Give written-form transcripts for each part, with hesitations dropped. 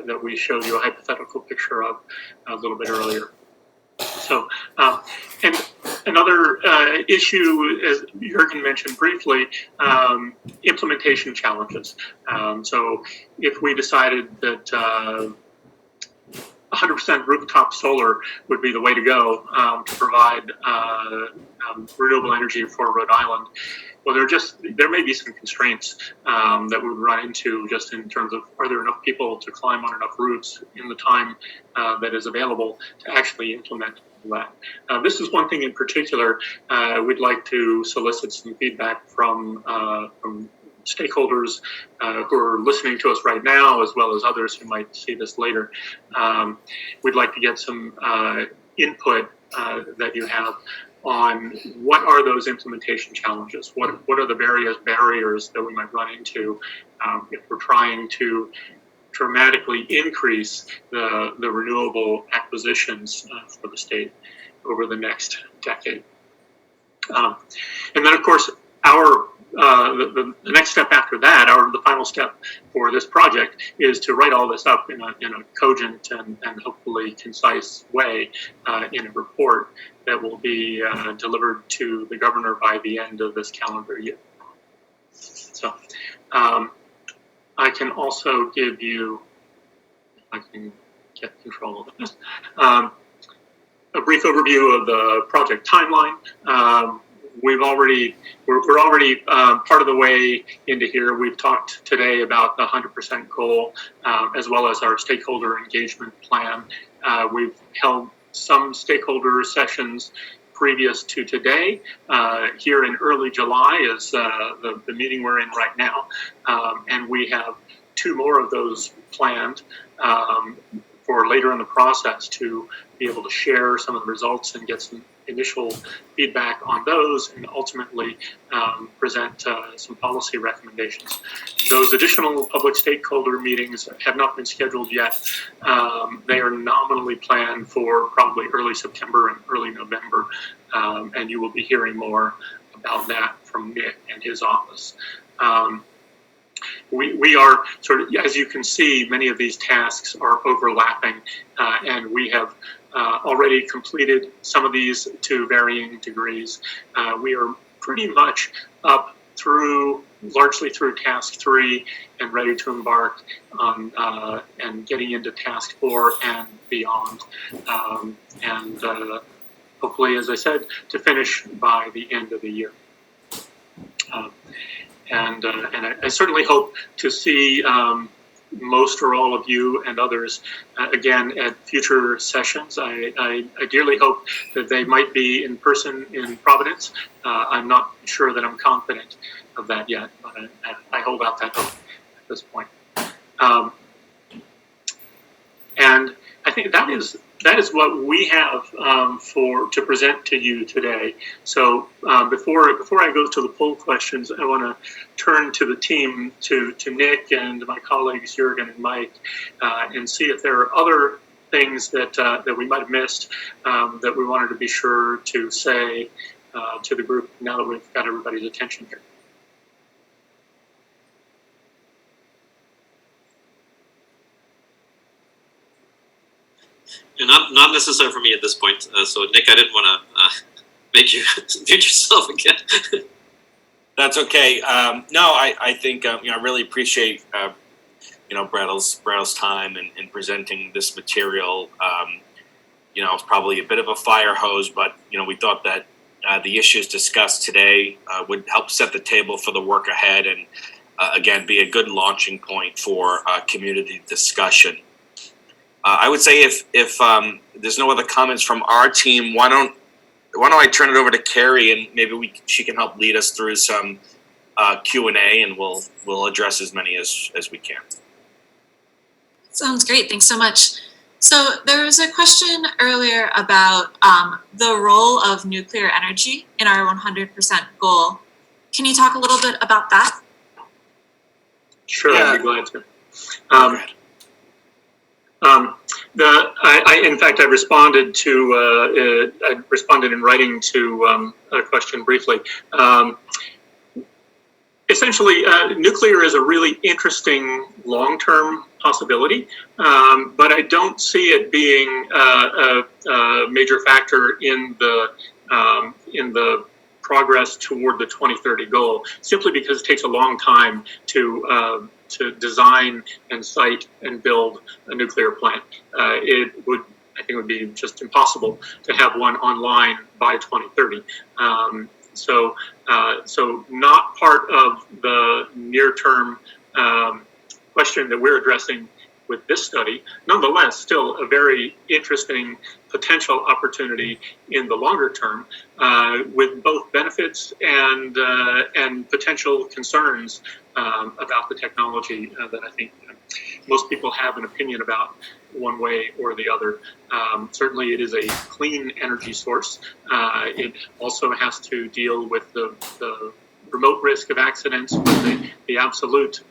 that we showed you a hypothetical picture of a little bit earlier. So, and another issue, as Jürgen mentioned briefly, implementation challenges. So if we decided that 100% rooftop solar would be the way to go to provide renewable energy for Rhode Island, well, there may be some constraints that we would run into just in terms of, are there enough people to climb on enough roofs in the time that is available to actually implement that. This is one thing in particular we'd like to solicit some feedback from stakeholders who are listening to us right now, as well as others who might see this later. We'd like to get some input that you have on what are those implementation challenges? What are the various barriers that we might run into if we're trying to dramatically increase the renewable acquisitions for the state over the next decade. And then, of course, the next step after that, the final step for this project, is to write all this up in a cogent and hopefully concise way in a report that will be delivered to the governor by the end of this calendar year. So I can also give you, if I can get control of this, a brief overview of the project timeline. We're already part of the way into here. We've talked today about the 100% goal, as well as our stakeholder engagement plan. We've held some stakeholder sessions previous to today. Here in early July is the meeting we're in right now, and we have 2 more of those planned for later in the process to be able to share some of the results and get some initial feedback on those, and ultimately present some policy recommendations. Those additional public stakeholder meetings have not been scheduled yet. They are nominally planned for probably early September and early November, and you will be hearing more about that from Nick and his office. We are sort of, as you can see, many of these tasks are overlapping, and we have already completed some of these to varying degrees. We are pretty much up largely through task 3 and ready to embark on and getting into task 4 and beyond. And hopefully, as I said, to finish by the end of the year. And I certainly hope to see most or all of you and others again at future sessions. I dearly hope that they might be in person in Providence. I'm not sure that I'm confident of that yet, but I hold out that hope at this point. And I think that is what we have to present to you today. So before I go to the poll questions, I want to turn to the team, to Nick and my colleagues Jürgen and Mike, and see if there are other things that we might have missed that we wanted to be sure to say to the group now that we've got everybody's attention here. Not necessary for me at this point. So Nick, I didn't want to make you mute yourself again. That's okay. No, I think I really appreciate Brattle's time in presenting this material. It's probably a bit of a fire hose, but we thought that the issues discussed today would help set the table for the work ahead, and again be a good launching point for community discussion. I would say if there's no other comments from our team, why don't I turn it over to Carrie, and maybe she can help lead us through some Q&A, and we'll address as many as we can. Sounds great. Thanks so much. So there was a question earlier about the role of nuclear energy in our 100% goal. Can you talk a little bit about that? Sure, yeah. I'd be glad to. In fact, I responded in writing to a question briefly. Essentially, nuclear is a really interesting long-term possibility, but I don't see it being a major factor in the progress toward the 2030 goal, simply because it takes a long time to design and site and build a nuclear plant. I think it would be just impossible to have one online by 2030. So not part of the near-term question that we're addressing with this study. Nonetheless, still a very interesting potential opportunity in the longer term, with both benefits and potential concerns about the technology that I think most people have an opinion about one way or the other. Certainly it is a clean energy source. It also has to deal with the remote risk of accidents, with the absolute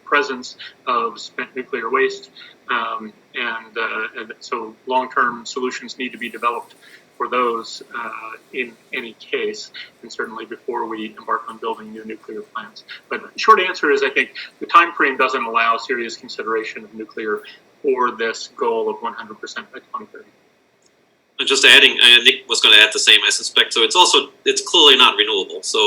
presence of spent nuclear waste. And so long-term solutions need to be developed for those in any case, and certainly before we embark on building new nuclear plants. But the short answer is, I think the time frame doesn't allow serious consideration of nuclear for this goal of 100% by 2030. Just adding, Nick was going to add the same, I suspect. So it's clearly not renewable. So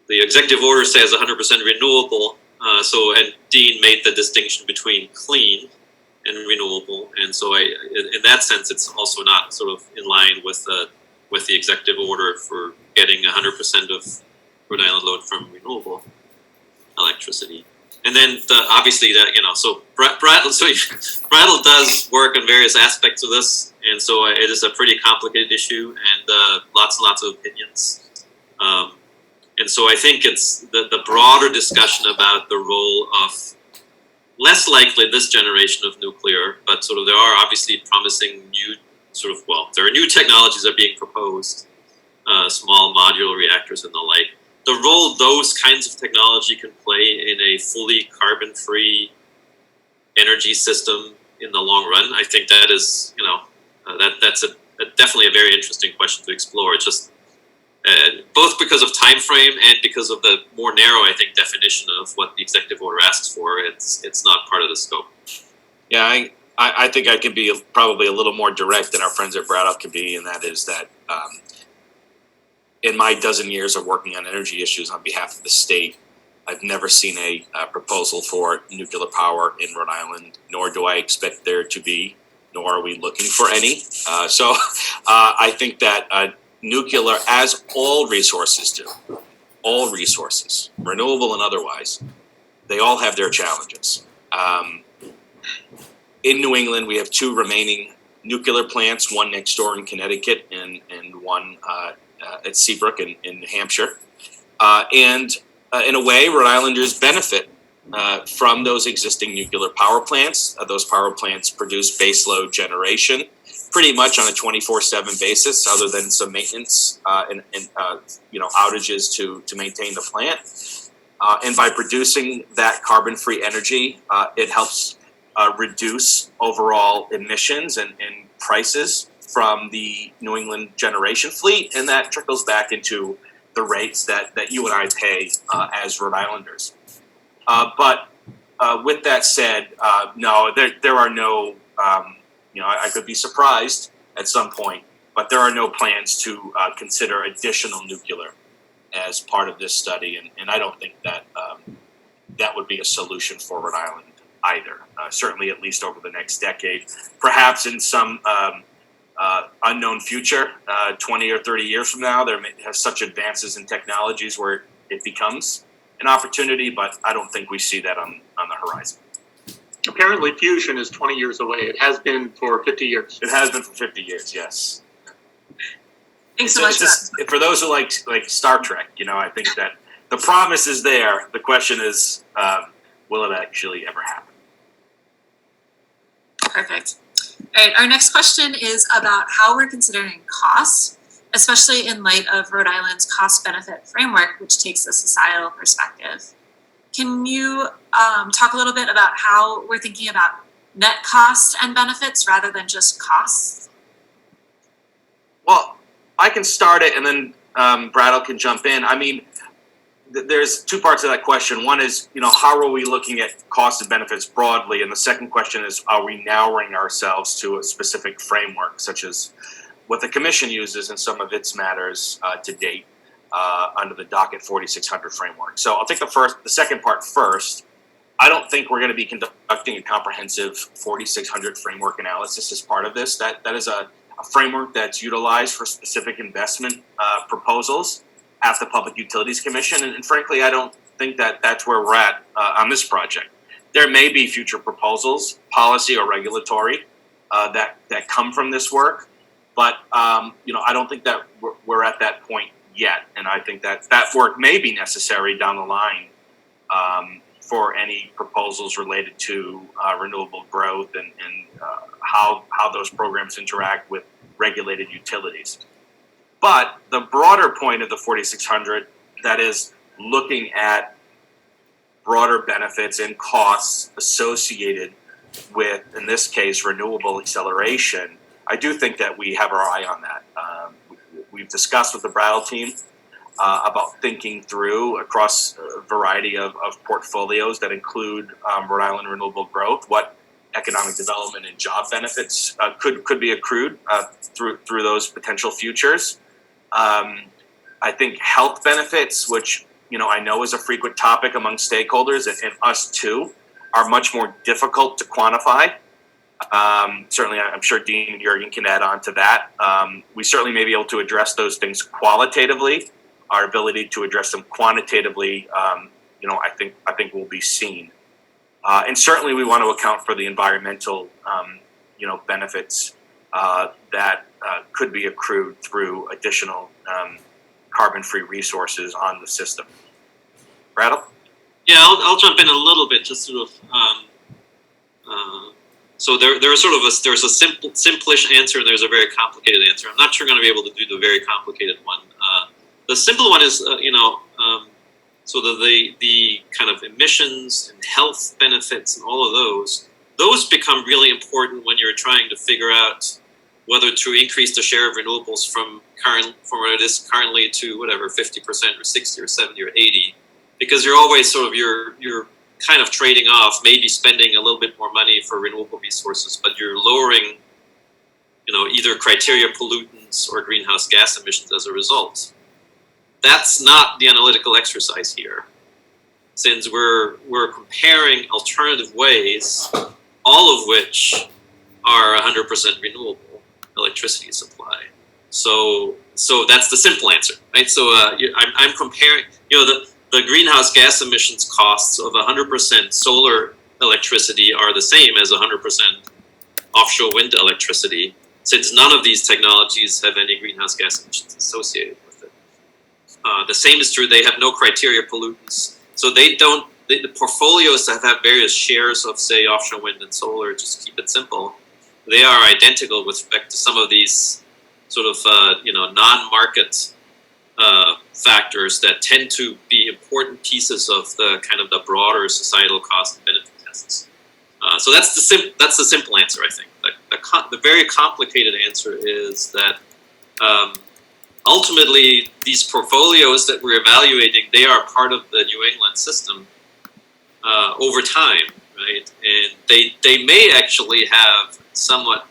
the executive order says 100% renewable. And Dean made the distinction between clean and renewable, and so in that sense, it's also not sort of in line with the executive order for getting 100% of Rhode Island load from renewable electricity. And then obviously that so Brattle does work on various aspects of this, and so it is a pretty complicated issue and lots and lots of opinions. And so I think it's the broader discussion about the role of less likely this generation of nuclear, but sort of there are obviously promising new there are new technologies that are being proposed, small modular reactors and the like. The role those kinds of technology can play in a fully carbon-free energy system in the long run, I think that is, that's definitely a very interesting question to explore. It's just both because of time frame and because of the more narrow, I think, definition of what the executive order asks for. It's not part of the scope. Yeah, I think I can be probably a little more direct than our friends at Brattle can be, and that is that in my dozen years of working on energy issues on behalf of the state, I've never seen a proposal for nuclear power in Rhode Island, nor do I expect there to be, nor are we looking for any. So I think that nuclear, as all resources do, all resources, renewable and otherwise, they all have their challenges. In New England, we have two remaining nuclear plants, one next door in Connecticut and one at Seabrook in New Hampshire. And in a way, Rhode Islanders benefit from those existing nuclear power plants. Those power plants produce baseload generation pretty much on a 24/7 basis, other than some maintenance and outages to maintain the plant. And by producing that carbon-free energy, it helps reduce overall emissions and prices from the New England generation fleet, and that trickles back into the rates that you and I pay as Rhode Islanders. But with that said, no, there are no, I could be surprised at some point, but there are no plans to consider additional nuclear as part of this study, and I don't think that that would be a solution for Rhode Island either, certainly at least over the next decade. Perhaps in some unknown future, 20 or 30 years from now, there may have such advances in technologies where it becomes an opportunity, but I don't think we see that on the horizon. Apparently fusion is 20 years away. It has been for 50 years. It has been for 50 years, yes. Thanks so much. For those who like Star Trek, I think that the promise is there. The question is, will it actually ever happen? Perfect. All right, our next question is about how we're considering costs, especially in light of Rhode Island's cost-benefit framework, which takes a societal perspective. Can you talk a little bit about how we're thinking about net costs and benefits rather than just costs? Well, I can start it, and then Brattle can jump in. I mean, there's two parts of that question. One is, how are we looking at costs and benefits broadly? And the second question is, are we narrowing ourselves to a specific framework, such as what the commission uses in some of its matters to date under the docket 4600 framework? So I'll take the second part first. I don't think we're going to be conducting a comprehensive 4600 framework analysis as part of this. That is a framework that's utilized for specific investment proposals at the Public Utilities Commission, and frankly, I don't think that that's where we're at on this project. There may be future proposals, policy or regulatory, that come from this work, but I don't think that we're at that point yet, and I think that work may be necessary down the line for any proposals related to renewable growth and how those programs interact with regulated utilities. But the broader point of the 4600, that is looking at broader benefits and costs associated with, in this case, renewable acceleration, I do think that we have our eye on that. We've discussed with the Brattle team about thinking through across a variety of portfolios that include Rhode Island renewable growth, what economic development and job benefits could be accrued through those potential futures. I think health benefits, which I know is a frequent topic among stakeholders and us too, are much more difficult to quantify. Certainly, I'm sure Dean and Jurgen can add on to that. We certainly may be able to address those things qualitatively. Our ability to address them quantitatively, I think will be seen. And certainly, we want to account for the environmental, benefits that could be accrued through additional carbon-free resources on the system. Brattle? Yeah, I'll jump in a little bit, just sort of. So there's a simplish answer and there's a very complicated answer. I'm not sure I'm going to be able to do the very complicated one. The simple one is, so the kind of emissions and health benefits and all of those become really important when you're trying to figure out whether to increase the share of renewables from what it is currently to whatever 50% or 60 or 70 or 80, because you're always sort of you're kind of trading off, maybe spending a little bit more money for renewable resources, but you're lowering, either criteria pollutants or greenhouse gas emissions as a result. That's not the analytical exercise here, since we're comparing alternative ways, all of which are 100% renewable electricity supply. So that's the simple answer, right? So I'm comparing, the greenhouse gas emissions costs of 100% solar electricity are the same as 100% offshore wind electricity, since none of these technologies have any greenhouse gas emissions associated with it. The same is true, they have no criteria pollutants. So the portfolios that have various shares of, say, offshore wind and solar, just keep it simple, they are identical with respect to some of these sort of, non-market factors that tend to be important pieces of the kind of the broader societal cost and benefit tests. So that's the simple answer, I think. The very complicated answer is that ultimately these portfolios that we're evaluating, they are part of the New England system over time, right? And they may actually have somewhat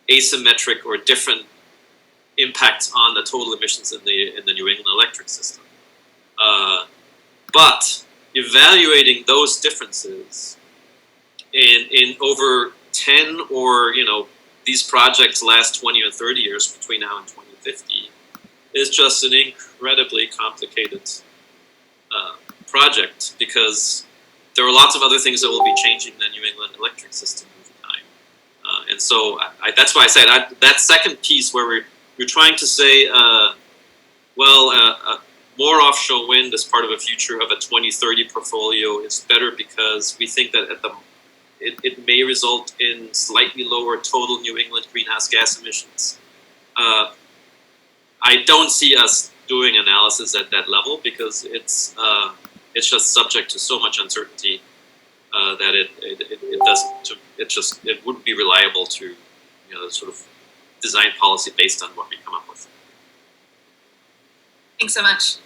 asymmetric or different impacts on the total emissions in the New England electric system. But evaluating those differences in over 10 or, these projects last 20 or 30 years between now and 2050 is just an incredibly complicated project, because there are lots of other things that will be changing the New England electric system over time. And so that's why I said that second piece where we're trying to say, more offshore wind as part of a future of a 2030 portfolio is better because we think that it may result in slightly lower total New England greenhouse gas emissions. I don't see us doing analysis at that level because it's just subject to so much uncertainty that it wouldn't be reliable to sort of design policy based on what we come up with. Thanks so much.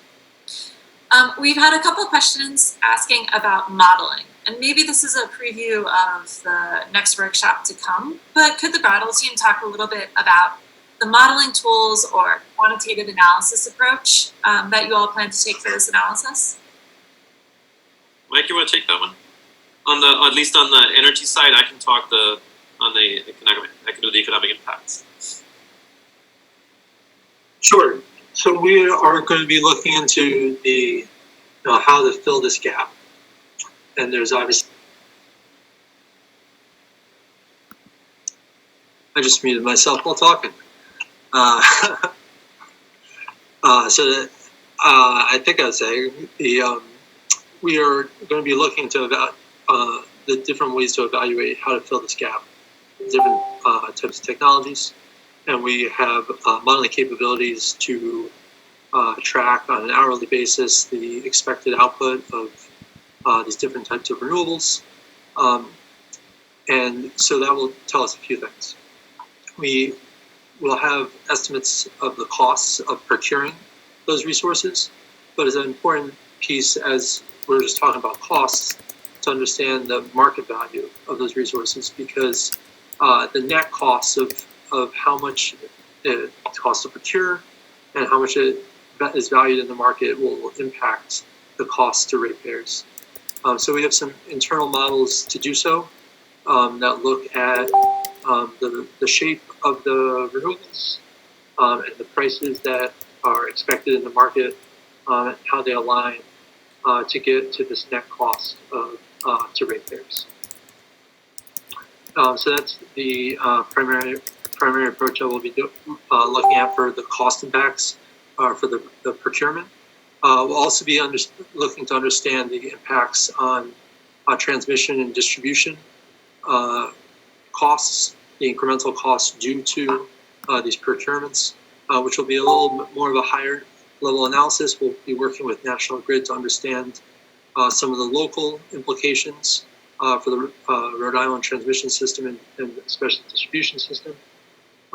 We've had a couple of questions asking about modeling, and maybe this is a preview of the next workshop to come, but could the Brattle team talk a little bit about the modeling tools or quantitative analysis approach that you all plan to take for this analysis? Mike, you want to take that one? At least on the energy side, I can talk on the economic. I can do the economic impacts. Sure. So we are going to be looking into the how to fill this gap, and there's obviously. I just muted myself while talking. I think I'd say we are going to be looking to the different ways to evaluate how to fill this gap, different types of technologies, and we have modeling capabilities to track on an hourly basis the expected output of these different types of renewables, and so that will tell us a few things. We will have estimates of the costs of procuring those resources, but it's an important piece, as we're just talking about costs, to understand the market value of those resources, because the net costs of how much it costs to procure and how much it is valued in the market will impact the costs to ratepayers. So we have some internal models to do so that look at the shape of the renewables and the prices that are expected in the market and how they align to get to this net cost to ratepayers. So that's the primary approach I will be looking at for the cost impacts for the procurement. We'll also be looking to understand the impacts on transmission and distribution costs, the incremental costs due to these procurements, which will be a little bit more of a higher level analysis. We'll be working with National Grid to understand some of the local implications for the Rhode Island transmission system and especially distribution system,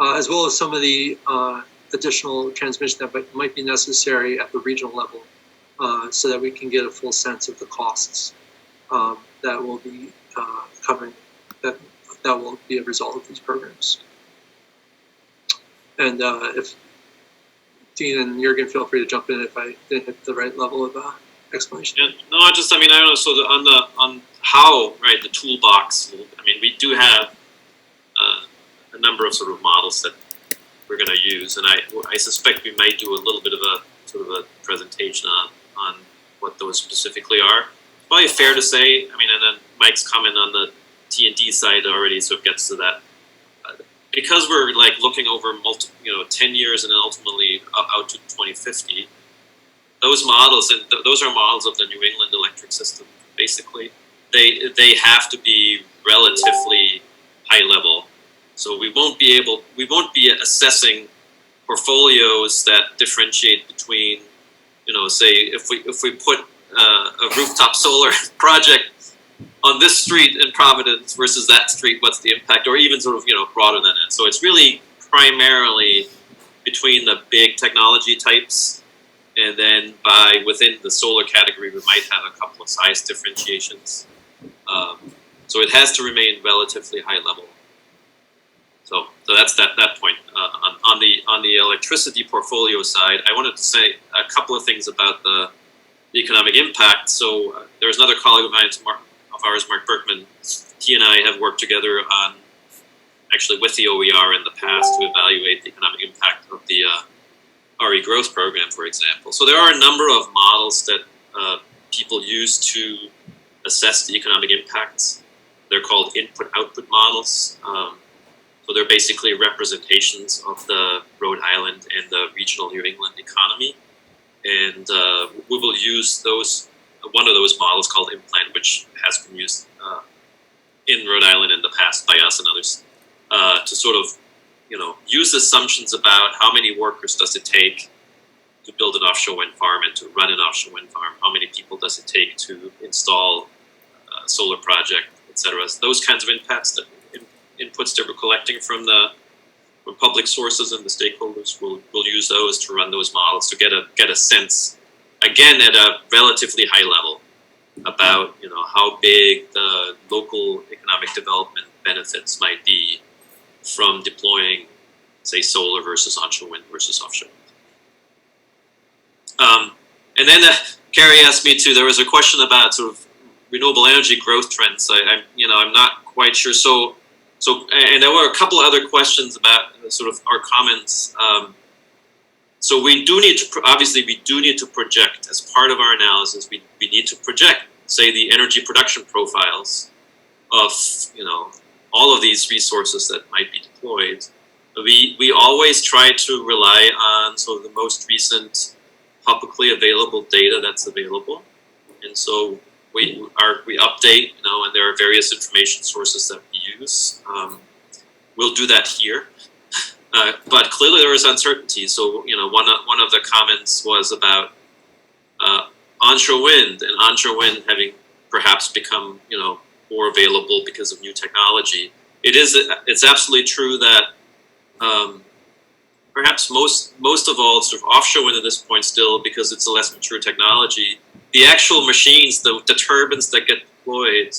as well as some of the additional transmission that might be necessary at the regional level, so that we can get a full sense of the costs that will be covering that will be a result of these programs. And if Dean and Jürgen, feel free to jump in if I didn't hit the right level of explanation. Yeah, no, I don't know. So on how, right, the toolbox. I mean, we do have a number of sort of models that we're going to use, and I suspect we might do a little bit of a sort of a presentation on what those specifically are. Probably fair to say. I mean, and then Mike's comment on the T&D side already sort of gets to that. Because we're like looking over 10 years and then ultimately out to 2050, those models, and those are models of the New England electric system, basically. They have to be relatively high level. So we won't be assessing portfolios that differentiate between, say if we put a rooftop solar project on this street in Providence versus that street, what's the impact, or even sort of broader than that. So it's really primarily between the big technology types, and then within the solar category, we might have a couple of size differentiations. So it has to remain relatively high level. So that's that point. On the electricity portfolio side, I wanted to say a couple of things about the economic impact. So there's another colleague of mine, Mark Berkman. He and I have worked together on, actually with the OER in the past, to evaluate the economic impact of the RE growth program, for example. So there are a number of models that people use to assess the economic impacts. They're called input-output models. So they're basically representations of the Rhode Island and the regional New England economy. And we will use one of those models called Implant, which has been used in Rhode Island in the past by us and others, to sort of, use assumptions about how many workers does it take to build an offshore wind farm and to run an offshore wind farm, how many people does it take to install a solar project, etc. So those kinds of inputs that we're collecting from public sources and the stakeholders, we'll use those to run those models to get a sense again, at a relatively high level about, how big the local economic development benefits might be from deploying, say, solar versus onshore wind versus offshore wind. And then Carrie asked me too, there was a question about sort of renewable energy growth trends. I'm not quite sure. So, and there were a couple other questions about sort of our comments. So we do need to, obviously we do need to project as part of our analysis, we need to project, say, the energy production profiles of, all of these resources that might be deployed. We always try to rely on sort of the most recent publicly available data that's available. And so we update, and there are various information sources that we use. We'll do that here. But clearly there is uncertainty. So, one of the comments was about onshore wind, and onshore wind having perhaps become, more available because of new technology. It's absolutely true that perhaps most of all, sort of offshore wind at this point still, because it's a less mature technology, the actual machines, the turbines that get deployed,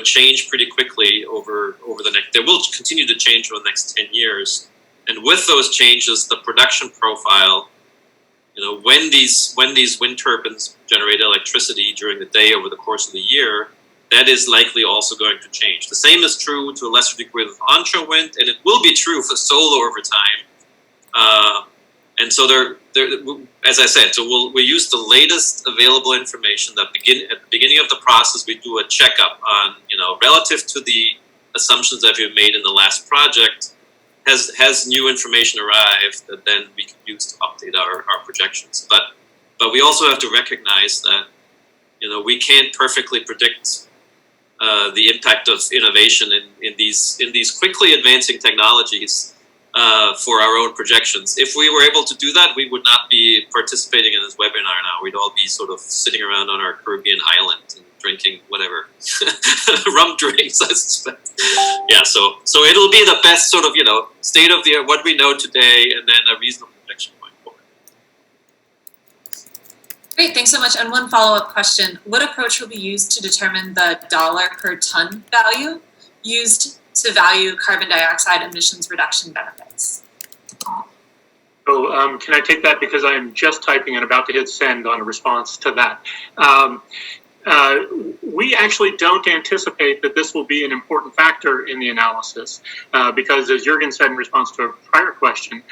change pretty quickly over the next. They will continue to change over the next 10 years. And with those changes, the production profile, when these wind turbines generate electricity during the day over the course of the year, that is likely also going to change. The same is true to a lesser degree with onshore wind, and it will be true for solar over time. And so as I said, so we use the latest available information at the beginning of the process. We do a checkup on, relative to the assumptions that we've made in the last project, has new information arrived that then we can use to update our projections. But we also have to recognize that, we can't perfectly predict the impact of innovation in these quickly advancing technologies for our own projections. If we were able to do that, we would not be participating in this webinar now. We'd all be sort of sitting around on our Caribbean island and drinking whatever rum drinks, I suspect. Yeah, so it'll be the best sort of, state of the what we know today, and then a reasonable projection going forward. Great, thanks so much. And one follow-up question. What approach will be used to determine the dollar per ton value used to value carbon dioxide emissions reduction benefits? So can I take that, because I'm just typing and about to hit send on a response to that. We actually don't anticipate that this will be an important factor in the analysis because, as Jürgen said in response to a prior question,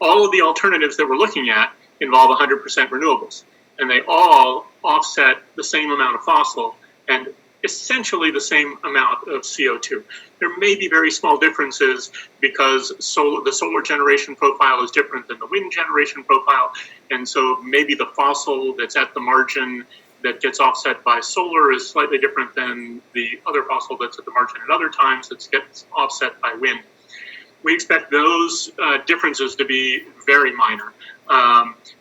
all of the alternatives that we're looking at involve 100% renewables, and they all offset the same amount of fossil and essentially the same amount of CO2. There may be very small differences because the solar generation profile is different than the wind generation profile, and so maybe the fossil that's at the margin that gets offset by solar is slightly different than the other fossil that's at the margin at other times that gets offset by wind. We expect those differences to be very minor.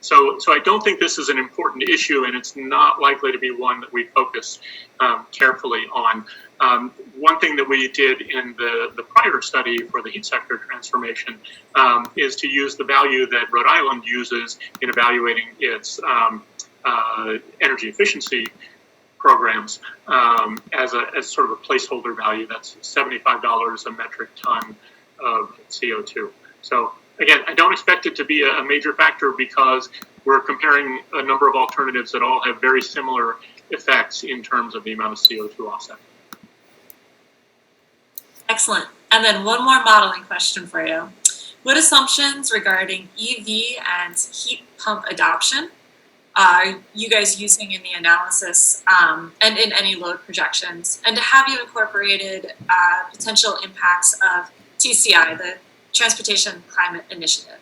So I don't think this is an important issue, and it's not likely to be one that we focus carefully on. One thing that we did in the prior study for the heat sector transformation is to use the value that Rhode Island uses in evaluating its energy efficiency programs as sort of a placeholder value. That's $75 a metric ton of CO2. So again, I don't expect it to be a major factor because we're comparing a number of alternatives that all have very similar effects in terms of the amount of CO2 offset. Excellent. And then one more modeling question for you. What assumptions regarding EV and heat pump adoption are you guys using in the analysis and in any load projections? And have you incorporated potential impacts of TCI, the Transportation Climate Initiative?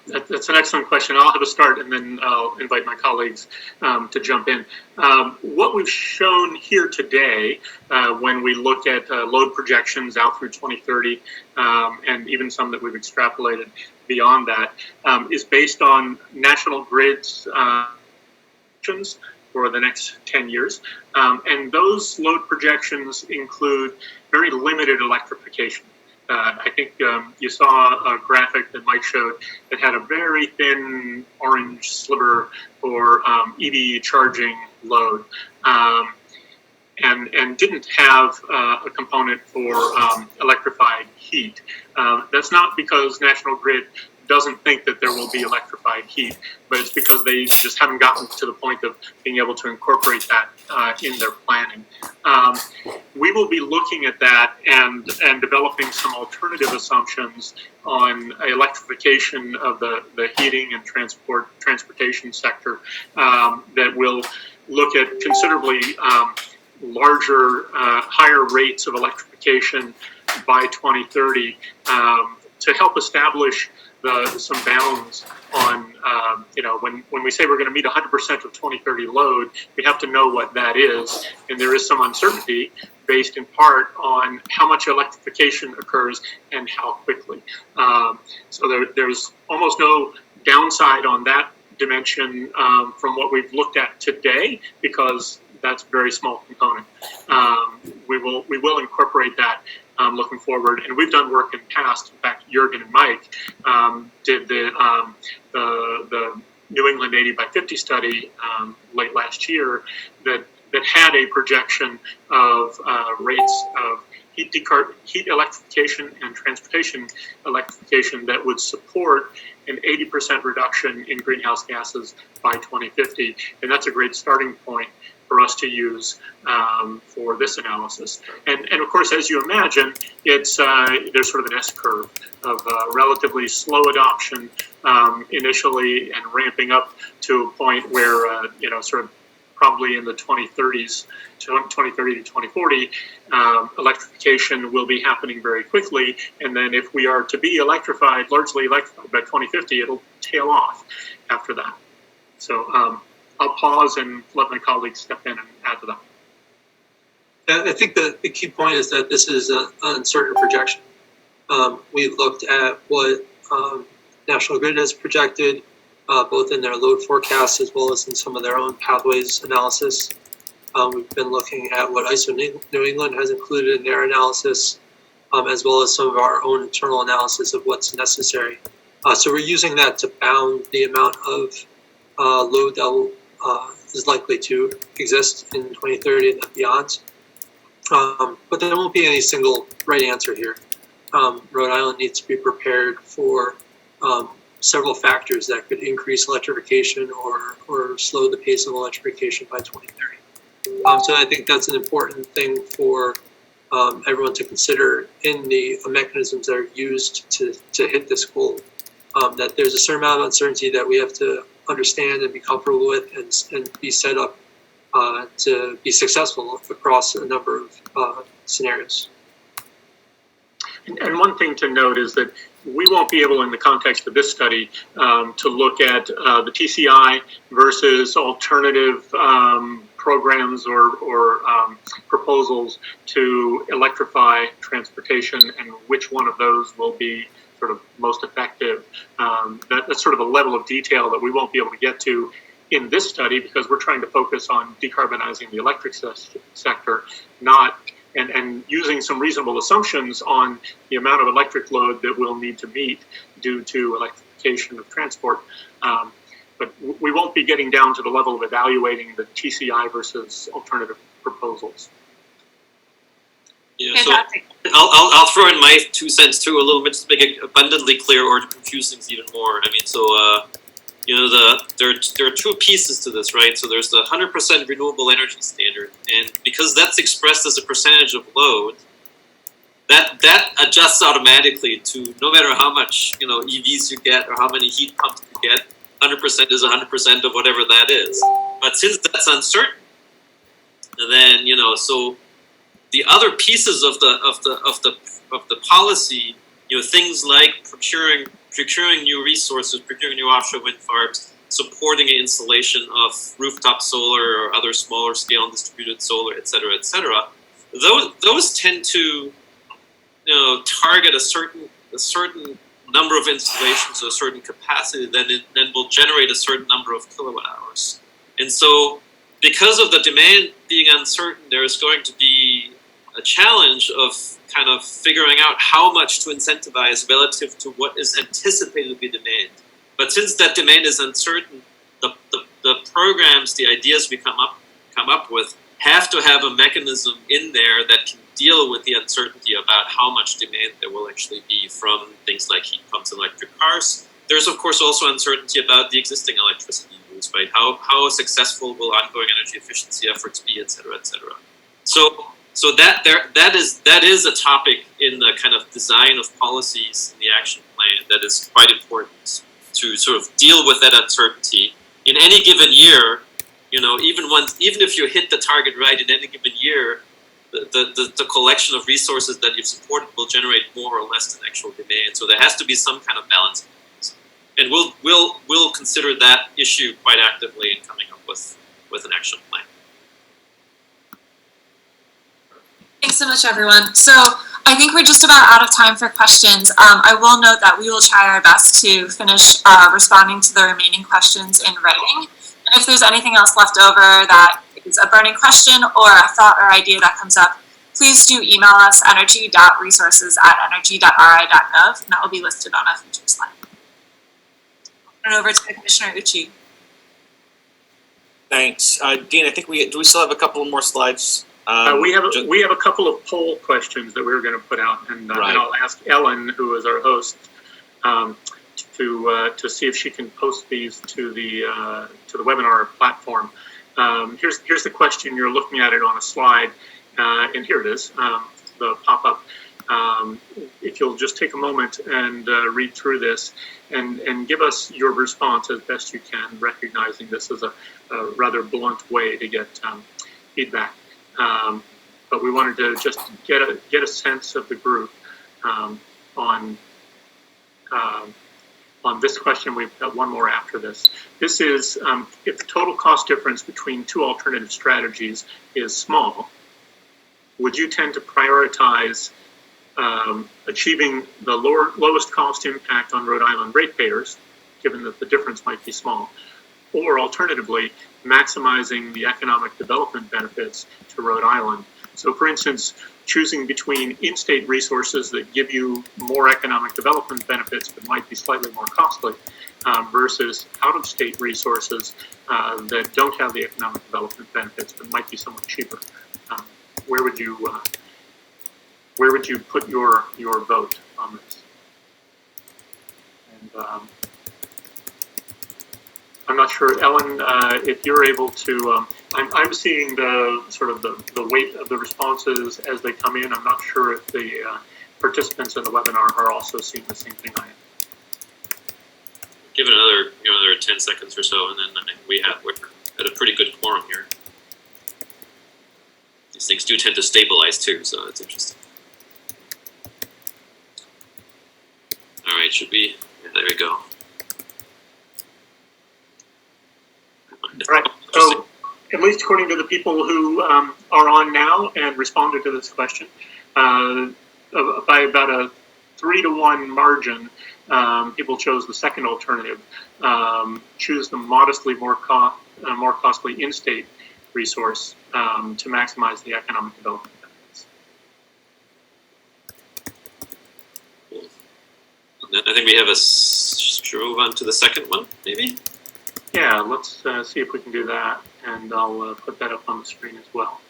That's an excellent question. I'll have a start and then I'll invite my colleagues to jump in. What we've shown here today, when we look at load projections out through 2030, and even some that we've extrapolated beyond that, is based on National Grid's projections for the next 10 years. And those load projections include very limited electrification. I think you saw a graphic that Mike showed that had a very thin orange sliver for EV charging load, and didn't have a component for electrified heat. That's not because National Grid doesn't think that there will be electrified heat, but it's because they just haven't gotten to the point of being able to incorporate that in their planning. We will be looking at that and developing some alternative assumptions on electrification of the heating and transportation sector that will look at considerably larger, higher rates of electrification by 2030 to help establish some bounds on, when we say we're going to meet 100% of 2030 load, we have to know what that is. And there is some uncertainty based in part on how much electrification occurs and how quickly. So there's almost no downside on that dimension from what we've looked at today, because that's a very small component. We will incorporate that looking forward, and we've done work in past. In fact, Jürgen and Mike did the New England 80 by 50 study late last year that had a projection of rates of heat electrification and transportation electrification that would support an 80% reduction in greenhouse gases by 2050, and that's a great starting point for us to use for this analysis. And of course, as you imagine, it's there's sort of an S curve of relatively slow adoption initially, and ramping up to a point where sort of probably in the 2030s, 2030 to 2040, electrification will be happening very quickly. And then if we are to be largely electrified by 2050, it'll tail off after that. So I'll pause and let my colleagues step in and add to that. I think the key point is that this is an uncertain projection. We've looked at what National Grid has projected, both in their load forecasts as well as in some of their own pathways analysis. We've been looking at what ISO New England has included in their analysis, as well as some of our own internal analysis of what's necessary. So we're using that to bound the amount of load that is likely to exist in 2030 and beyond. But there won't be any single right answer here. Rhode Island needs to be prepared for several factors that could increase electrification or slow the pace of electrification by 2030. So I think that's an important thing for everyone to consider in the mechanisms that are used to hit this goal. That there's a certain amount of uncertainty that we have to understand and be comfortable with, and be set up to be successful across a number of scenarios. And one thing to note is that we won't be able, in the context of this study, to look at the TCI versus alternative programs or proposals to electrify transportation, and which one of those will be sort of most effective. That's sort of a level of detail that we won't be able to get to in this study, because we're trying to focus on decarbonizing the electric sector, and using some reasonable assumptions on the amount of electric load that we'll need to meet due to electrification of transport. But we won't be getting down to the level of evaluating the TCI versus alternative proposals. Yeah, so I'll throw in my 2 cents too, a little bit, to make it abundantly clear or to confuse things even more. I mean, so there are two pieces to this, right? So there's the 100% renewable energy standard, and because that's expressed as a percentage of load, that adjusts automatically to no matter how much EVs you get or how many heat pumps you get, 100% is 100% of whatever that is. But since that's uncertain, then so the other pieces of the policy, things like procuring new resources, procuring new offshore wind farms, supporting the installation of rooftop solar or other smaller scale and distributed solar, et cetera, those tend to target a certain number of installations or a certain capacity, then will generate a certain number of kilowatt hours. And so because of the demand being uncertain, there is going to be a challenge of kind of figuring out how much to incentivize relative to what is anticipated to be demand. But since that demand is uncertain, the programs, the ideas we come up with have to have a mechanism in there that can deal with the uncertainty about how much demand there will actually be from things like heat pumps and electric cars. There's of course also uncertainty about the existing electricity use, right? How successful will ongoing energy efficiency efforts be, et cetera, et cetera. So that is a topic in the kind of design of policies in the action plan that is quite important to sort of deal with that uncertainty. In any given year, even if you hit the target right in any given year, the collection of resources that you've supported will generate more or less than actual demand. So there has to be some kind of balance. And we'll consider that issue quite actively in coming up with an action plan. Thanks so much, everyone. So I think we're just about out of time for questions. I will note that we will try our best to finish responding to the remaining questions in writing. And if there's anything else left over that is a burning question or a thought or idea that comes up, please do email us energy.resources@energy.ri.gov, and that will be listed on a future slide. Turn it over to Commissioner Uchi. Thanks. Dean, I think do we still have a couple more slides? We have a couple of poll questions that we're going to put out, and I'll ask Ellen, who is our host, to see if she can post these to the webinar platform. Here's the question. You're looking at it on a slide, and here it is, the pop-up. If you'll just take a moment and read through this and give us your response as best you can, recognizing this is a rather blunt way to get feedback. But we wanted to just get a sense of the group on this question. We've got one more after this. This is if the total cost difference between two alternative strategies is small, would you tend to prioritize achieving the lowest cost impact on Rhode Island ratepayers, given that the difference might be small, or alternatively, maximizing the economic development benefits to Rhode Island? So for instance, choosing between in-state resources that give you more economic development benefits but might be slightly more costly versus out-of-state resources that don't have the economic development benefits but might be somewhat cheaper. Where would you put your vote on this? And I'm not sure, Ellen, if you're able to. I'm seeing the sort of the weight of the responses as they come in. I'm not sure if the participants in the webinar are also seeing the same thing I am. Give it another 10 seconds or so, and then we're at a pretty good quorum here. These things do tend to stabilize too, so it's interesting. All right, should we? Yeah, there we go. All right. So, at least according to the people who are on now and responded to this question, by about a 3-to-1 margin, people chose the second alternative. Choose the modestly more costly in-state resource to maximize the economic development benefits. I think we have should we move on to the second one, maybe? Yeah, let's see if we can do that, and I'll put that up on the screen as well.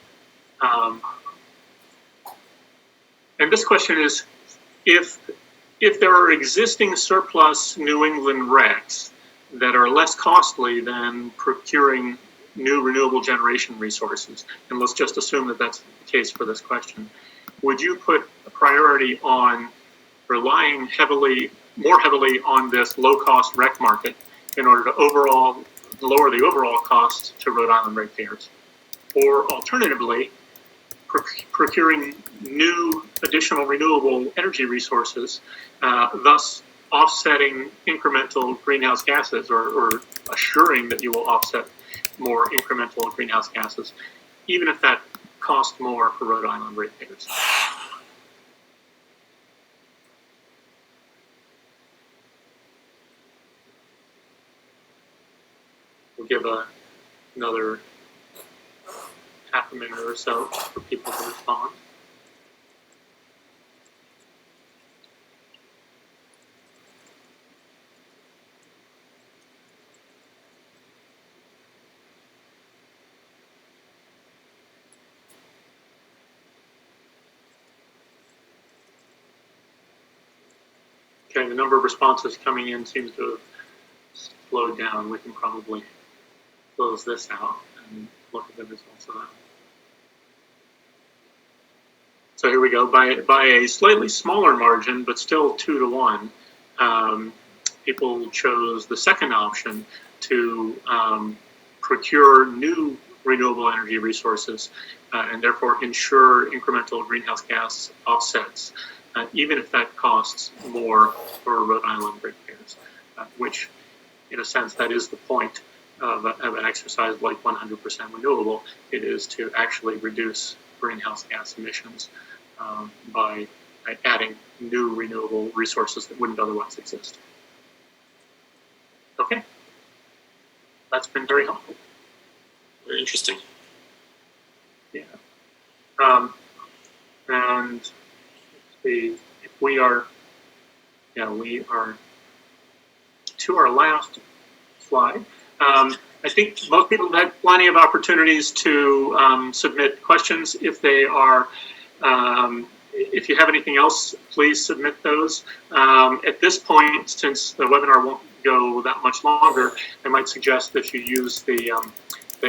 And this question is, if there are existing surplus New England RECs that are less costly than procuring new renewable generation resources, and let's just assume that that's the case for this question, would you put a priority on relying more heavily on this low-cost REC market in order to lower the overall cost to Rhode Island ratepayers, or alternatively, procuring new additional renewable energy resources, thus offsetting incremental greenhouse gases, or assuring that you will offset more incremental greenhouse gases, even if that costs more for Rhode Island ratepayers? We'll give another half a minute or so for people to respond. Okay, the number of responses coming in seems to have slowed down. We can probably close this out and look at the results of that. So here we go. By a slightly smaller margin, but still 2-to-1, people chose the second option to procure new renewable energy resources and therefore ensure incremental greenhouse gas offsets, even if that costs more for Rhode Island ratepayers, which in a sense that is the point of an exercise like 100% renewable. It is to actually reduce greenhouse gas emissions by adding new renewable resources that wouldn't otherwise exist. Okay, that's been very helpful. Very interesting. Yeah. And let's see, if we are to our last slide. I think most people have had plenty of opportunities to submit questions. If they are, if you have anything else, please submit those. At this point, since the webinar won't go that much longer, I might suggest that you use the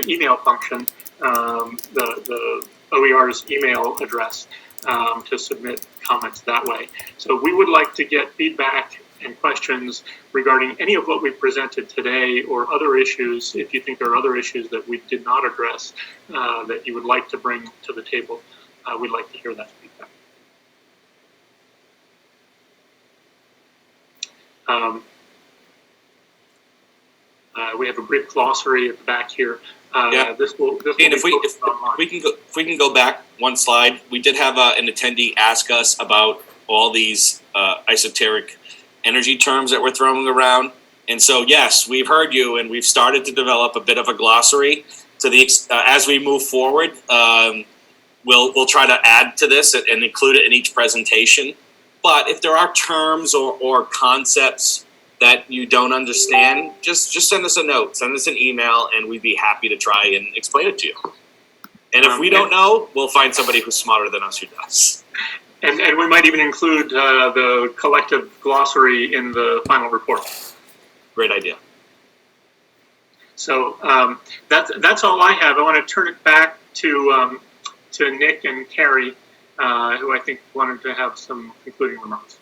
email function, the OER's email address, to submit comments that way. So we would like to get feedback and questions regarding any of what we presented today or other issues. If you think there are other issues that we did not address that you would like to bring to the table, we'd like to hear that feedback. We have a brief glossary at the back here. Yeah. This will And be if we can go back one slide, we did have an attendee ask us about all these esoteric energy terms that we're throwing around. And so, yes, we've heard you, and we've started to develop a bit of a glossary. To the as we move forward, we'll try to add to this and include it in each presentation. But if there are terms or concepts that you don't understand, just send us a note, send us an email, and we'd be happy to try and explain it to you. And if we don't know, we'll find somebody who's smarter than us who does. And we might even include the collective glossary in the final report. Great idea. So that's all I have. I want to turn it back to Nick and Carrie, who I think wanted to have some concluding remarks.